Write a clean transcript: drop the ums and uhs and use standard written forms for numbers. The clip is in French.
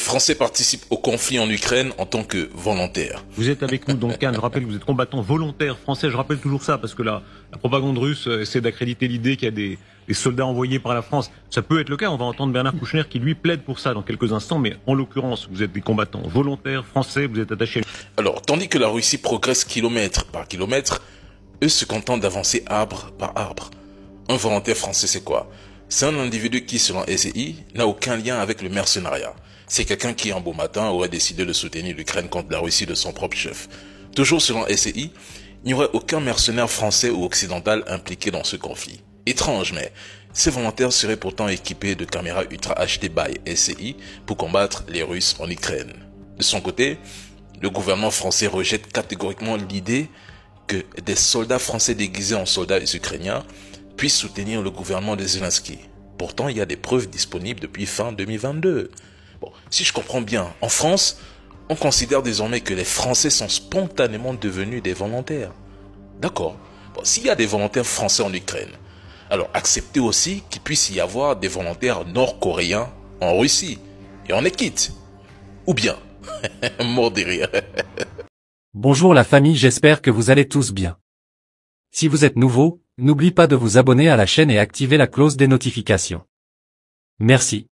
Français participent au conflit en Ukraine en tant que volontaires. Vous êtes avec nous, donc Cannes, je rappelle que vous êtes combattant volontaire français, je rappelle toujours ça, parce que la propagande russe essaie d'accréditer l'idée qu'il y a des soldats envoyés par la France. Ça peut être le cas, on va entendre Bernard Kouchner qui lui plaide pour ça dans quelques instants, mais en l'occurrence, vous êtes des combattants volontaires français, vous êtes attachés. Alors, tandis que la Russie progresse kilomètre par kilomètre, eux se contentent d'avancer arbre par arbre. Un volontaire français, c'est quoi? C'est un individu qui, selon SCI, n'a aucun lien avec le mercenariat. C'est quelqu'un qui, un beau matin, aurait décidé de soutenir l'Ukraine contre la Russie de son propre chef. Toujours selon SCI, il n'y aurait aucun mercenaire français ou occidental impliqué dans ce conflit. Étrange, mais ces volontaires seraient pourtant équipés de caméras ultra HD by SCI pour combattre les Russes en Ukraine. De son côté, le gouvernement français rejette catégoriquement l'idée que des soldats français déguisés en soldats ukrainiens puissent soutenir le gouvernement de Zelensky. Pourtant, il y a des preuves disponibles depuis fin 2022. Bon, si je comprends bien, en France, on considère désormais que les Français sont spontanément devenus des volontaires. D'accord. Bon, s'il y a des volontaires français en Ukraine, alors acceptez aussi qu'il puisse y avoir des volontaires nord-coréens en Russie. Et on est quitte. Ou bien, mort de rire. Bonjour la famille, j'espère que vous allez tous bien. Si vous êtes nouveau, n'oubliez pas de vous abonner à la chaîne et activer la cloche des notifications. Merci.